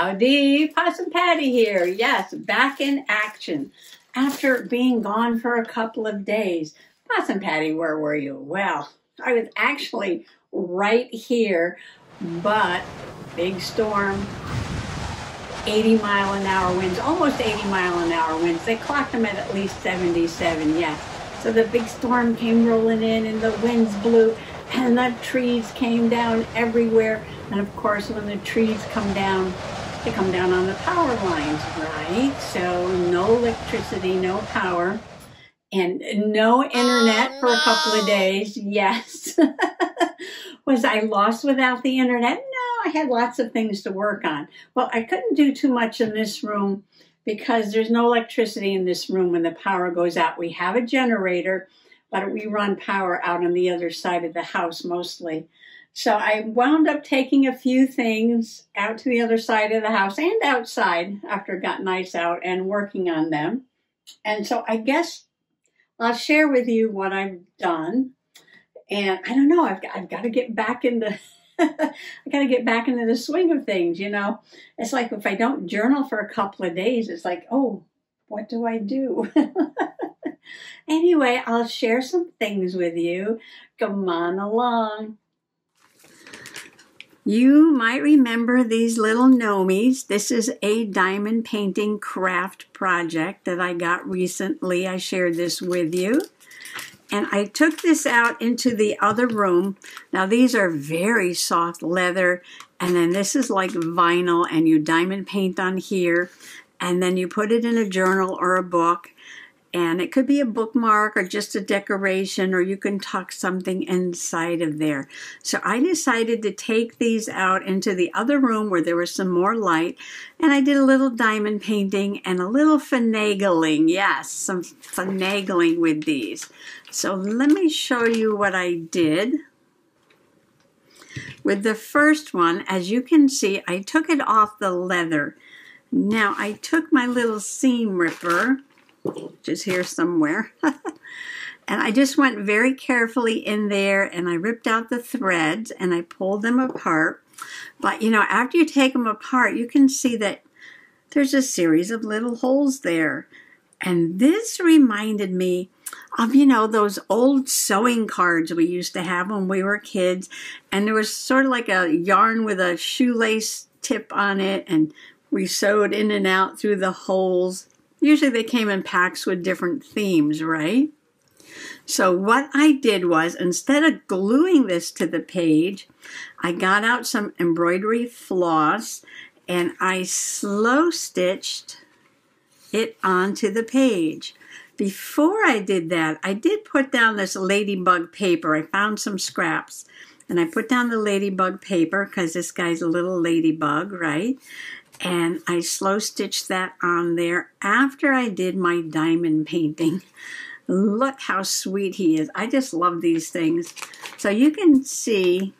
Howdy, Possum Patty here. Yes, back in action. After being gone for a couple of days. Possum Patty, where were you? Well, I was actually right here, but big storm, 80-mile-an-hour winds, almost 80-mile-an-hour winds. They clocked them at least 77, yes. So the big storm came rolling in and the winds blew and the trees came down everywhere. And of course, when the trees come down, they come down on the power lines, right? So no electricity, no power, and no internet for a couple of days. Yes. Was I lost without the internet? No, I had lots of things to work on. Well, I couldn't do too much in this room because there's no electricity in this room when the power goes out. We have a generator, but we run power out on the other side of the house mostly. So I wound up taking a few things out to the other side of the house and outside after it got nice out and working on them. And so I guess I'll share with you what I've done. And I don't know, I've got to get back into I got to get back into the swing of things, you know. It's like if I don't journal for a couple of days, it's like, oh, what do I do? Anyway, I'll share some things with you. Come on along. You might remember these little gnomies. This is a diamond painting craft project that I got recently. I shared this with you. And I took this out into the other room. Now these are very soft leather. And then this is like vinyl and you diamond paint on here. And then you put it in a journal or a book. And it could be a bookmark or just a decoration, or you can tuck something inside of there. So I decided to take these out into the other room where there was some more light. And I did a little diamond painting and a little finagling. Yes, some finagling with these. So let me show you what I did. With the first one, as you can see, I took it off the leather. Now I took my little seam ripper, which is here somewhere. And I just went very carefully in there and I ripped out the threads and I pulled them apart. But you know, after you take them apart, you can see that there's a series of little holes there. And this reminded me of, you know, those old sewing cards we used to have when we were kids. And there was sort of like a yarn with a shoelace tip on it. And we sewed in and out through the holes. Usually they came in packs with different themes, right? So what I did was, instead of gluing this to the page, I got out some embroidery floss and I slow stitched it onto the page. Before I did that, I did put down this ladybug paper. I found some scraps and I put down the ladybug paper because this guy's a little ladybug, right? And I slow stitched that on there after I did my diamond painting. Look how sweet he is. I just love these things. So you can see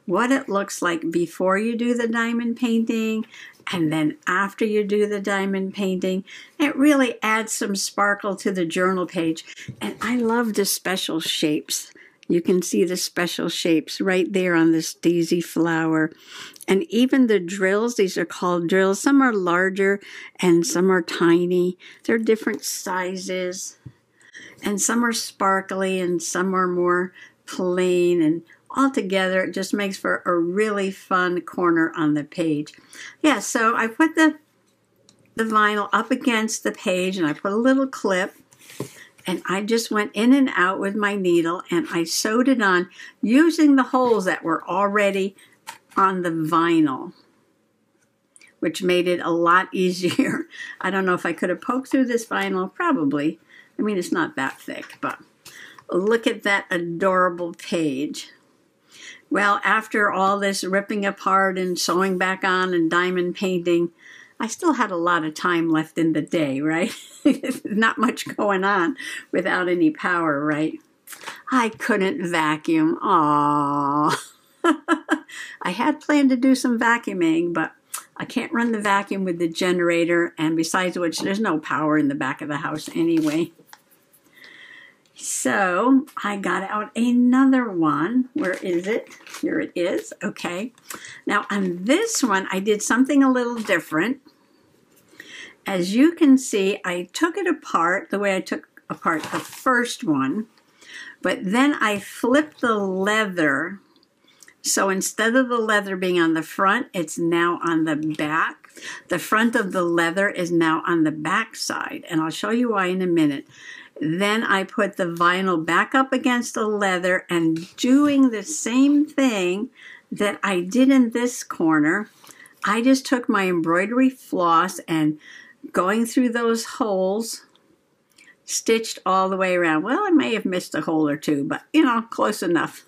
what it looks like before you do the diamond painting and then after you do the diamond painting. It really adds some sparkle to the journal page. And I love the special shapes. You can see the special shapes right there on this daisy flower. And even the drills, these are called drills. Some are larger and some are tiny. They're different sizes. And some are sparkly and some are more plain. And altogether, it just makes for a really fun corner on the page. Yeah, so I put the vinyl up against the page and I put a little clip. And I just went in and out with my needle and I sewed it on using the holes that were already on the vinyl, which made it a lot easier. I don't know if I could have poked through this vinyl, probably. I mean, it's not that thick, but look at that adorable page. Well, after all this ripping apart and sewing back on and diamond painting, I still had a lot of time left in the day, right? Not much going on without any power, right? I couldn't vacuum. Aww. I had planned to do some vacuuming, but I can't run the vacuum with the generator, and besides which, there's no power in the back of the house anyway. So I got out another one. Where is it? Here it is. Okay. Now on this one, I did something a little different. As you can see, I took it apart the way I took apart the first one, but then I flipped the leather. So instead of the leather being on the front, it's now on the back. The front of the leather is now on the back side, and I'll show you why in a minute. Then I put the vinyl back up against the leather, and doing the same thing that I did in this corner, I just took my embroidery floss and going through those holes, stitched all the way around. Well, I may have missed a hole or two, but you know, close enough.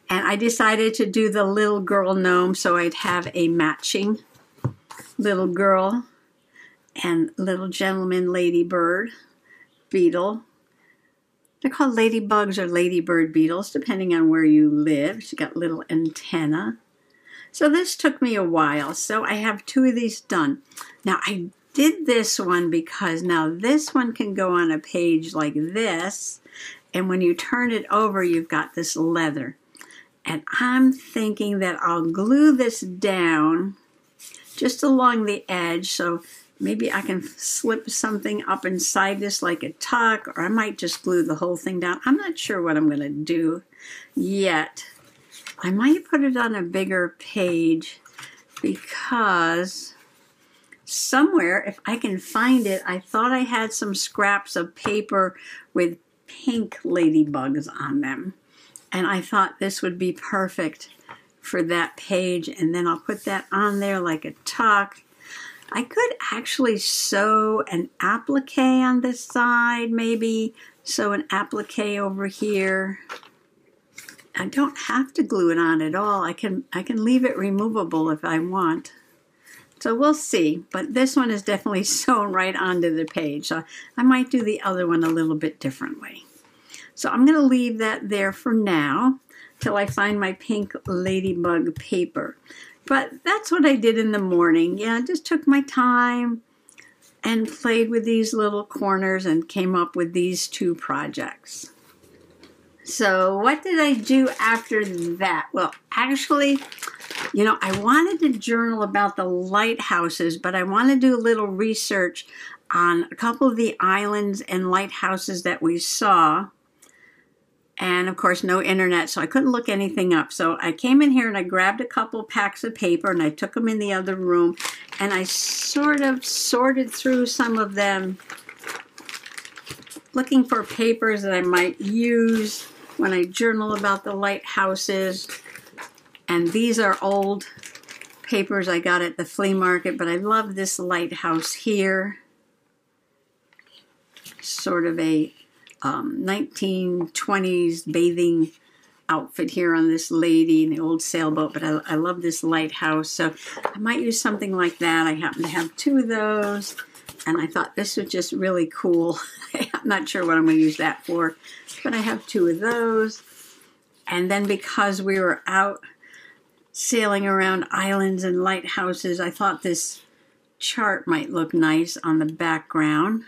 And I decided to do the little girl gnome so I'd have a matching little girl and little gentleman ladybird beetle. They're called ladybugs or ladybird beetles, depending on where you live. She's got little antenna. So this took me a while. So I have two of these done. Now I did this one because now this one can go on a page like this. And when you turn it over, you've got this leather. And I'm thinking that I'll glue this down just along the edge, so maybe I can slip something up inside this like a tuck, or I might just glue the whole thing down. I'm not sure what I'm going to do yet. I might put it on a bigger page because somewhere, if I can find it, I thought I had some scraps of paper with pink ladybugs on them. And I thought this would be perfect for that page. And then I'll put that on there like a tuck. I could actually sew an applique on this side, maybe sew an applique over here. I don't have to glue it on at all. I can leave it removable if I want. So we'll see. But this one is definitely sewn right onto the page. So I might do the other one a little bit differently. So I'm going to leave that there for now till I find my pink ladybug paper. But that's what I did in the morning. Yeah, I just took my time and played with these little corners and came up with these two projects. So what did I do after that? Well, actually, you know, I wanted to journal about the lighthouses, but I want to do a little research on a couple of the islands and lighthouses that we saw. And of course, no internet, so I couldn't look anything up. So I came in here and I grabbed a couple packs of paper and I took them in the other room and I sort of sorted through some of them, looking for papers that I might use when I journal about the lighthouses. And these are old papers I got at the flea market, but I love this lighthouse here. Sort of a 1920s bathing outfit here on this lady in the old sailboat, but I love this lighthouse, so I might use something like that. I happen to have two of those, and I thought this was just really cool. I'm not sure what I'm going to use that for, but I have two of those. And then because we were out sailing around islands and lighthouses, I thought this chart might look nice on the background.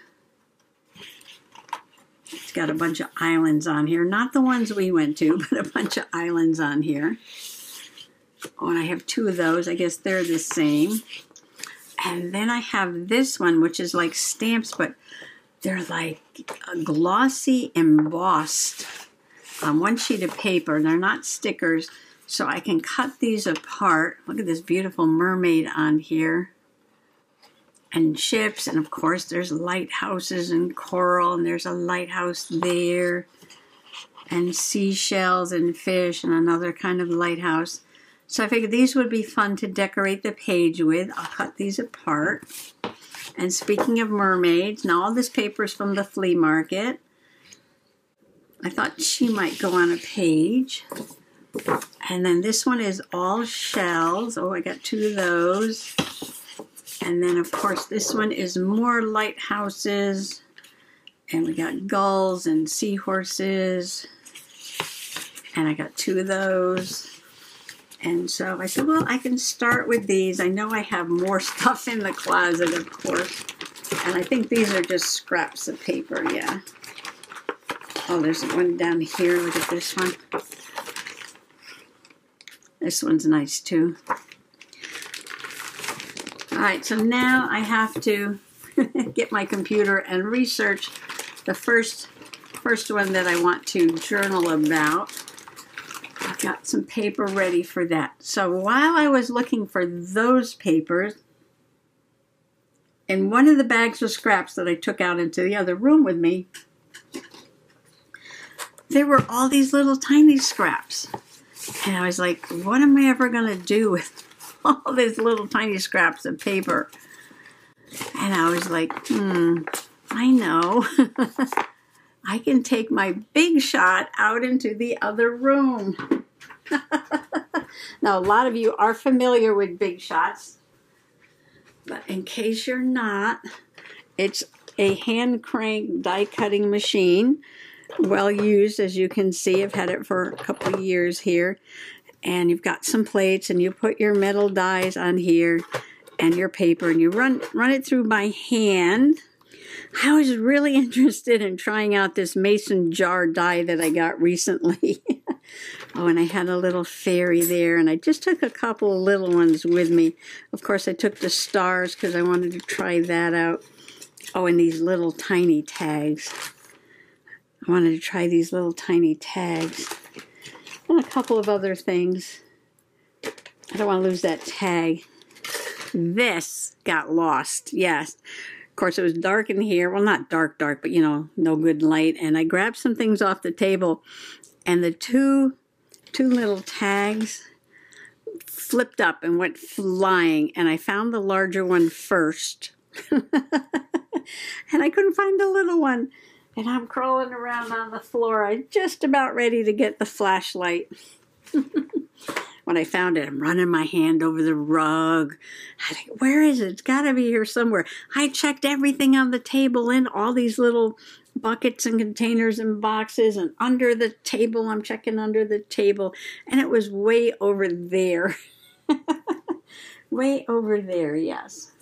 It's got a bunch of islands on here. Not the ones we went to, but a bunch of islands on here. Oh, and I have two of those. I guess they're the same. And then I have this one, which is like stamps, but they're like glossy embossed on one sheet of paper. They're not stickers, so I can cut these apart. Look at this beautiful mermaid on here. And ships, and of course there's lighthouses and coral, and there's a lighthouse there, and seashells and fish, and another kind of lighthouse. So I figured these would be fun to decorate the page with. I'll cut these apart. And speaking of mermaids, now all this paper is from the flea market. I thought she might go on a page. And then this one is all shells. Oh, I got two of those. And then, of course, this one is more lighthouses. And we got gulls and seahorses. And I got two of those. And so I said, well, I can start with these. I know I have more stuff in the closet, of course. And I think these are just scraps of paper, yeah. Oh, there's one down here. Look at this one. This one's nice too. All right, so now I have to get my computer and research the first one that I want to journal about. I've got some paper ready for that. So while I was looking for those papers, in one of the bags of scraps that I took out into the other room with me, there were all these little tiny scraps. And I was like, what am I ever going to do with all these little tiny scraps of paper? And I was like, I know. I can take my Big Shot out into the other room. Now, a lot of you are familiar with Big Shots. But in case you're not, it's a hand crank die cutting machine. Well used, as you can see. I've had it for a couple of years here. And you've got some plates, and you put your metal dies on here and your paper, and you run it through by hand. I was really interested in trying out this mason jar die that I got recently. Oh, and I had a little fairy there, and I just took a couple of little ones with me. Of course, I took the stars because I wanted to try that out. Oh, and these little tiny tags. I wanted to try these little tiny tags. And a couple of other things. I don't want to lose that tag. This got lost, yes. Of course, it was dark in here. Well, not dark, but, you know, no good light. And I grabbed some things off the table, and the two little tags flipped up and went flying. And I found the larger one first. And I couldn't find the little one. And I'm crawling around on the floor. I'm just about ready to get the flashlight. When I found it, I'm running my hand over the rug. I think, where is it? It's got to be here somewhere. I checked everything on the table in all these little buckets and containers and boxes, and under the table. I'm checking under the table. And it was way over there. Way over there, yes.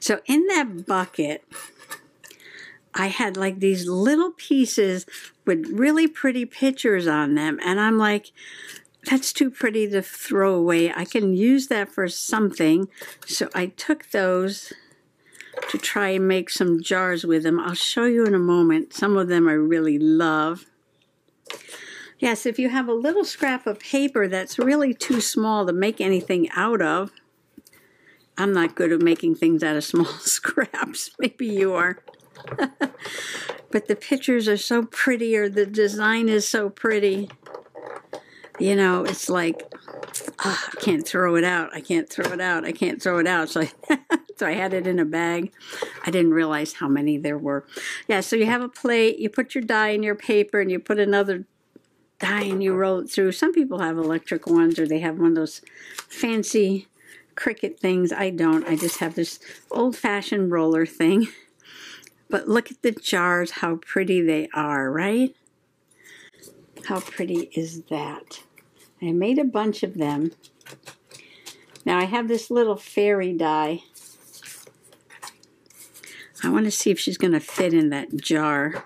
So in that bucket, I had like these little pieces with really pretty pictures on them. And I'm like, that's too pretty to throw away. I can use that for something. So I took those to try and make some jars with them. I'll show you in a moment. Some of them I really love. Yes, if you have a little scrap of paper that's really too small to make anything out of. I'm not good at making things out of small scraps. Maybe you are. But the pictures are so pretty, or the design is so pretty. You know, it's like, I can't throw it out. I can't throw it out. I can't throw it out. So I had it in a bag. I didn't realize how many there were. Yeah, so you have a plate. You put your die in your paper, and you put another die, and you roll it through. Some people have electric ones, or they have one of those fancy Cricut things. I don't. I just have this old-fashioned roller thing. But look at the jars, how pretty they are, right? How pretty is that? I made a bunch of them. Now I have this little fairy die. I want to see if she's going to fit in that jar.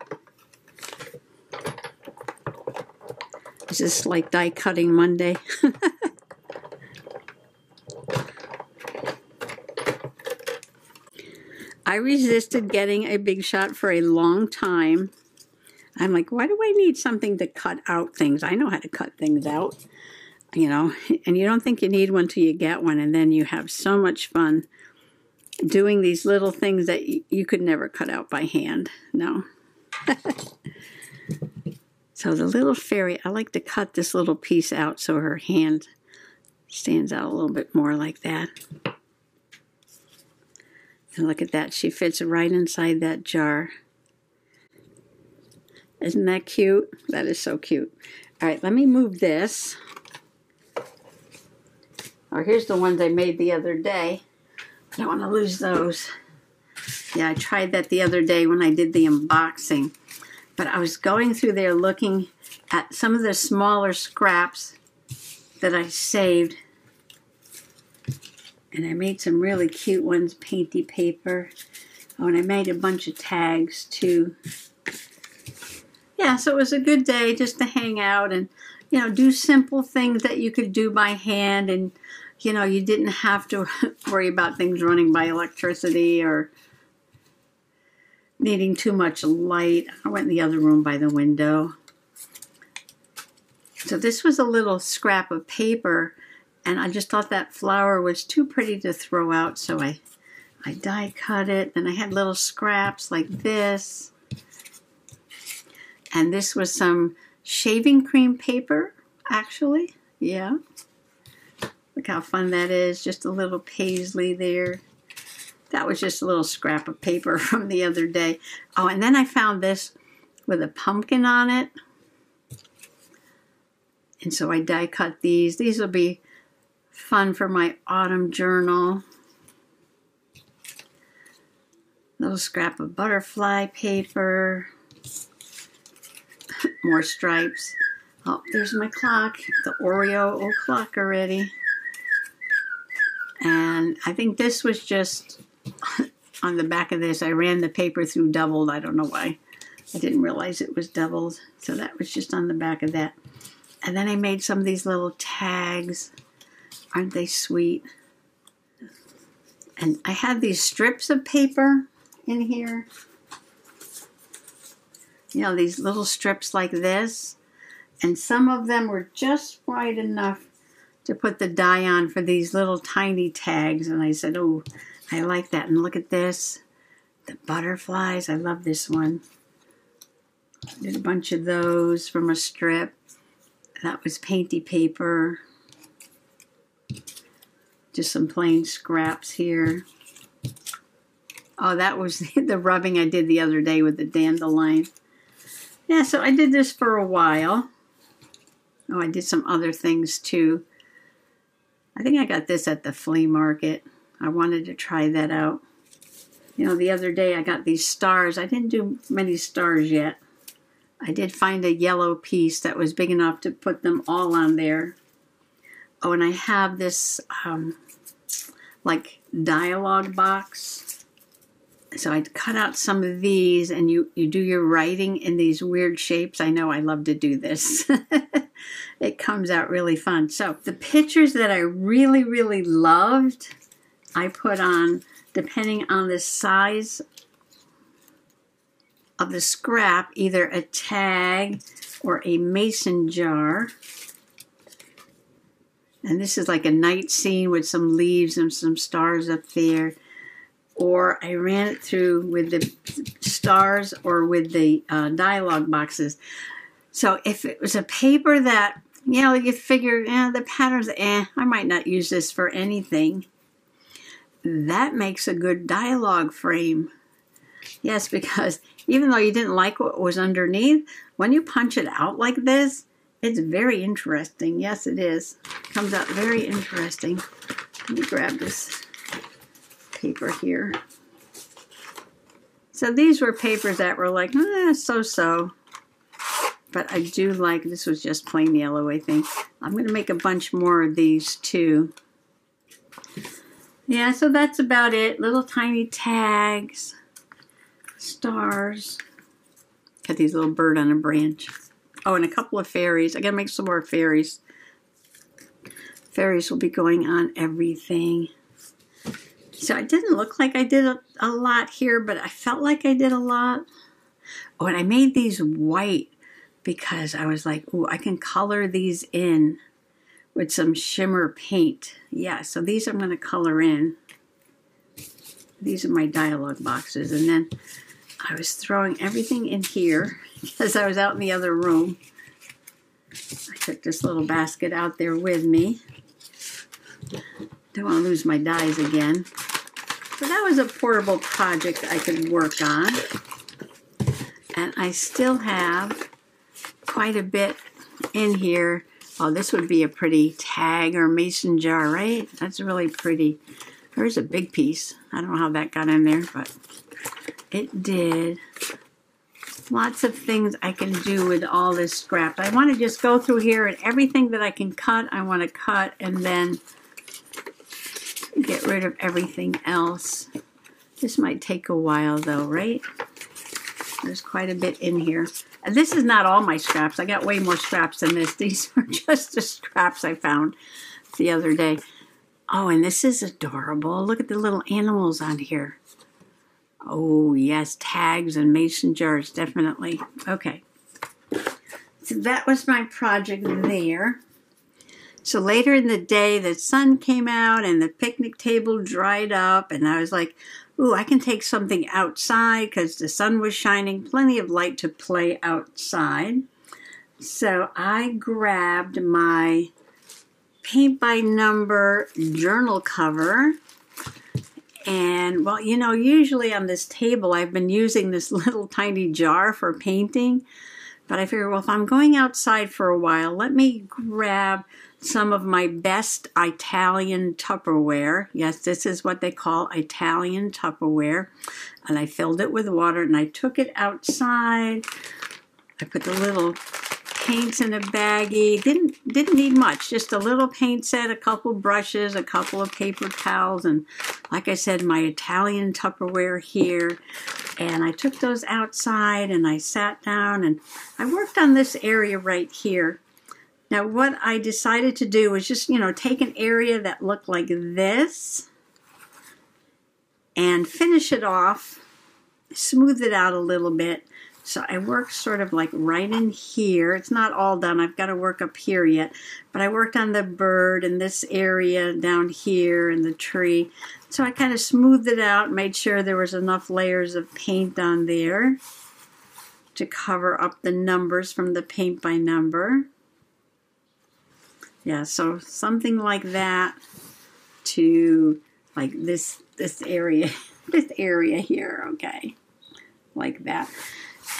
Is this like die cutting Monday? I resisted getting a Big Shot for a long time. I'm like, why do I need something to cut out things? I know how to cut things out, you know, and you don't think you need one till you get one, and then you have so much fun doing these little things that you could never cut out by hand. No. So the little fairy, I like to cut this little piece out so her hand stands out a little bit more like that. And look at that. She fits right inside that jar. Isn't that cute? That is so cute. All right, let me move this. Oh, here's the ones I made the other day. I don't want to lose those. Yeah, I tried that the other day when I did the unboxing. But I was going through there looking at some of the smaller scraps that I saved. And I made some really cute ones, painty paper. Oh, and I made a bunch of tags too. yeah, so it was a good day just to hang out and, you know, do simple things that you could do by hand, and, you know, you didn't have to worry about things running by electricity or needing too much light. I went in the other room by the window. So this was a little scrap of paper, and I just thought that flower was too pretty to throw out, so I die cut it, and I had little scraps like this. And this was some shaving cream paper, actually. Yeah. Look how fun that is. Just a little paisley there. That was just a little scrap of paper from the other day. Oh, and then I found this with a pumpkin on it. And so I die cut these. These will be fun for my autumn journal. Little scrap of butterfly paper. More stripes. Oh, there's my clock. The Oreo clock already. And I think this was just on the back of this. I ran the paper through doubled. I don't know why. I didn't realize it was doubled. So that was just on the back of that. And then I made some of these little tags. Aren't they sweet? And I had these strips of paper in here. You know, these little strips like this. And some of them were just right enough to put the die on for these little tiny tags. And I said, oh, I like that. And look at this. The butterflies. I love this one. Did a bunch of those from a strip. That was painty paper. Just some plain scraps here. Oh, that was the rubbing I did the other day with the dandelion. Yeah, so I did this for a while. Oh, I did some other things too. I think I got this at the flea market. I wanted to try that out. You know, the other day I got these stars. I didn't do many stars yet. I did find a yellow piece that was big enough to put them all on there. Oh, and I have this like dialogue box. So I cut out some of these, and you do your writing in these weird shapes. I know I love to do this. It comes out really fun. So the pictures that I really, really loved, I put on, depending on the size of the scrap, either a tag or a mason jar. And this is like a night scene with some leaves and some stars up there. Or I ran it through with the stars or with the dialogue boxes. So if it was a paper that, you know, you figure, the patterns, I might not use this for anything. That makes a good dialogue frame. Yes, because even though you didn't like what was underneath, when you punch it out like this, it's very interesting. Yes, it is. It comes out very interesting. Let me grab this paper here. So these were papers that were like, so-so. But I do like, this was just plain yellow, I think. I'm going to make a bunch more of these too. Yeah, so that's about it. Little tiny tags. Stars. Got these little bird on a branch. Oh, and a couple of fairies. I got to make some more fairies. Fairies will be going on everything. So it didn't look like I did a lot here, but I felt like I did a lot. Oh, and I made these white because I was like, ooh, I can color these in with some shimmer paint. Yeah, so these I'm going to color in. These are my dialogue boxes. And then I was throwing everything in here because I was out in the other room. I took this little basket out there with me. Don't want to lose my dies again. So that was a portable project I could work on. And I still have quite a bit in here. Oh, this would be a pretty tag or mason jar, right? That's really pretty. There's a big piece. I don't know how that got in there, but it did. Lots of things I can do with all this scrap. I want to just go through here and everything that I can cut, I want to cut and then get rid of everything else. This might take a while though, right? There's quite a bit in here. And this is not all my scraps. I got way more scraps than this. These are just the scraps I found the other day. Oh, and this is adorable. Look at the little animals on here. Oh, yes, tags and mason jars, definitely. Okay. So that was my project there. So later in the day, the sun came out and the picnic table dried up. And I was like, ooh, I can take something outside because the sun was shining. Plenty of light to play outside. So I grabbed my paint by number journal cover. And, well, you know, usually on this table, I've been using this little tiny jar for painting. But I figured, well, if I'm going outside for a while, let me grab some of my best Italian Tupperware. Yes, this is what they call Italian Tupperware. And I filled it with water and I took it outside. I put the little paints in a baggie. Didn't need much, just a little paint set, a couple brushes, a couple of paper towels, and like I said, my Italian Tupperware here. And I took those outside and I sat down and I worked on this area right here. Now what I decided to do was just, you know, take an area that looked like this and finish it off, smooth it out a little bit. So I worked sort of like right in here. It's not all done. I've got to work up here yet. But I worked on the bird and this area down here and the tree. So I kind of smoothed it out, made sure there was enough layers of paint on there to cover up the numbers from the paint by number. Yeah, so something like that to like this area, this area here, okay, like that.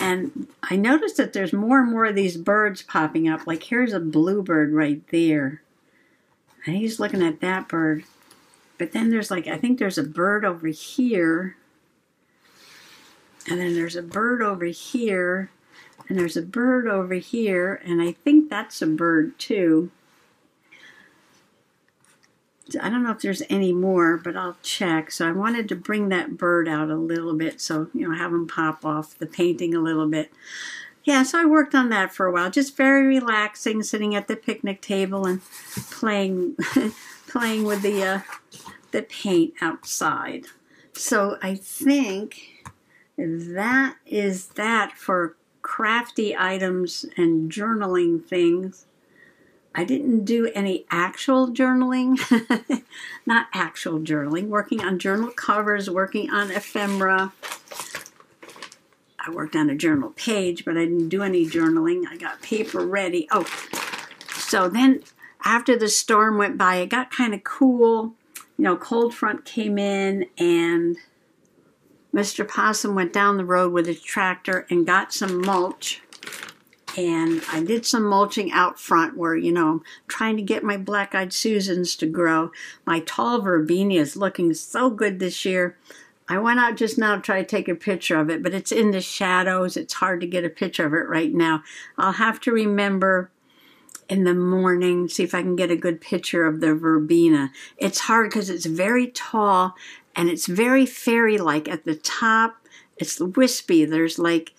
And I noticed that there's more and more of these birds popping up. Like here's a bluebird right there. And he's looking at that bird. But then there's like, I think there's a bird over here. And then there's a bird over here. And there's a bird over here. And I think that's a bird too. I don't know if there's any more, but I'll check. So I wanted to bring that bird out a little bit, so, you know, have him pop off the painting a little bit. Yeah, so I worked on that for a while. Just very relaxing, sitting at the picnic table and playing playing with the paint outside. So I think that is that for crafty items and journaling things. I didn't do any actual journaling, not actual journaling, working on journal covers, working on ephemera. I worked on a journal page, but I didn't do any journaling. I got paper ready. Oh, so then after the storm went by, it got kind of cool. You know, cold front came in and Mr. Possum went down the road with his tractor and got some mulch. And I did some mulching out front where, you know, I'm trying to get my black-eyed Susans to grow. My tall verbena is looking so good this year. I went out just now to try to take a picture of it, but it's in the shadows. It's hard to get a picture of it right now. I'll have to remember in the morning, see if I can get a good picture of the verbena. It's hard because it's very tall and it's very fairy-like. At the top, it's wispy. There's like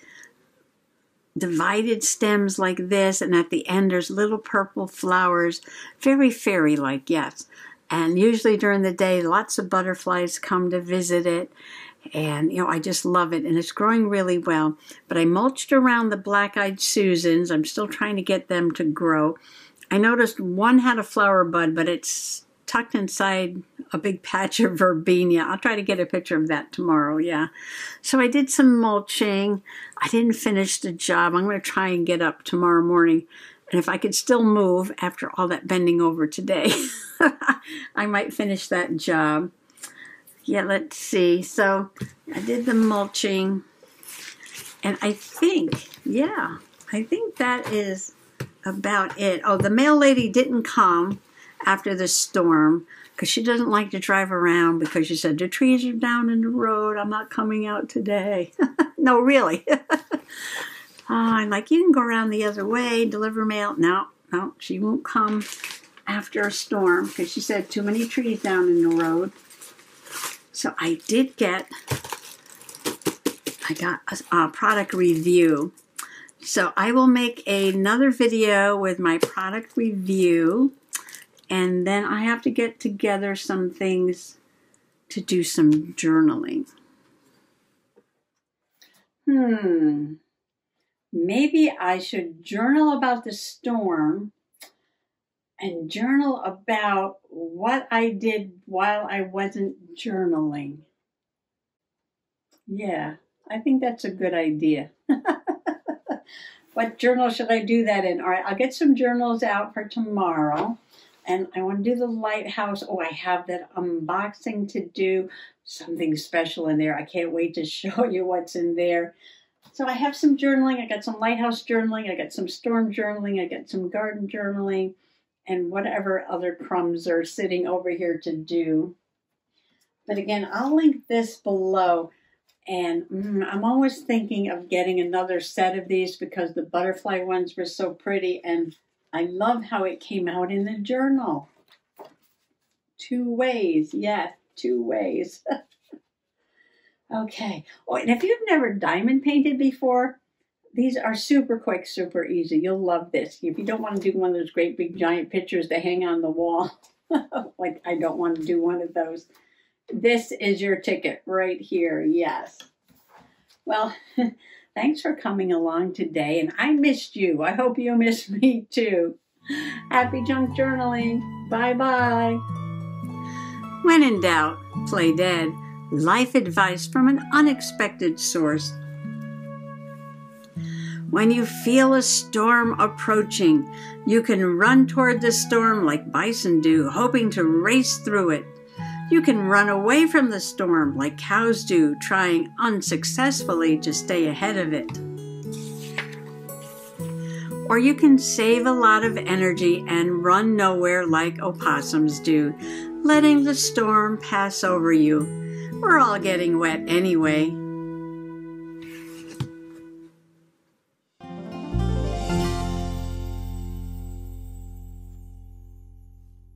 divided stems like this, and at the end there's little purple flowers. Very fairy-like, yes. And usually during the day, lots of butterflies come to visit it. And, you know, I just love it. And it's growing really well. But I mulched around the black-eyed Susans. I'm still trying to get them to grow. I noticed one had a flower bud, but it's tucked inside a big patch of verbena. I'll try to get a picture of that tomorrow, yeah. So I did some mulching. I didn't finish the job. I'm going to try and get up tomorrow morning. And if I could still move after all that bending over today, I might finish that job. Yeah, let's see. So I did the mulching. And I think, yeah, I think that is about it. Oh, the mail lady didn't come after the storm because she doesn't like to drive around because she said, the trees are down in the road. I'm not coming out today. No, really. I'm like, you can go around the other way, deliver mail. No, she won't come after a storm because she said too many trees down in the road. So I did get I got a product review. So I will make another video with my product review, and then I have to get together some things to do some journaling. Maybe I should journal about the storm and journal about what I did while I wasn't journaling. Yeah, I think that's a good idea. What journal should I do that in? All right, I'll get some journals out for tomorrow. And I want to do the lighthouse. Oh, I have that unboxing to do. Something special in there. I can't wait to show you what's in there. So I have some journaling. I got some lighthouse journaling. I got some storm journaling. I got some garden journaling. And whatever other crumbs are sitting over here to do. But again, I'll link this below. And I'm always thinking of getting another set of these because the butterfly ones were so pretty. And I love how it came out in the journal. 2 ways. Yeah, 2 ways. Okay. Oh, and if you've never diamond painted before, these are super quick, super easy. You'll love this. If you don't want to do one of those great big giant pictures to hang on the wall, like I don't want to do one of those, this is your ticket right here. Yes. Well, thanks for coming along today, and I missed you. I hope you missed me too. Happy junk journaling. Bye-bye. When in doubt, play dead. Life advice from an unexpected source. When you feel a storm approaching, you can run toward the storm like bison do, hoping to race through it. You can run away from the storm like cows do, trying unsuccessfully to stay ahead of it. Or you can save a lot of energy and run nowhere like opossums do, letting the storm pass over you. We're all getting wet anyway.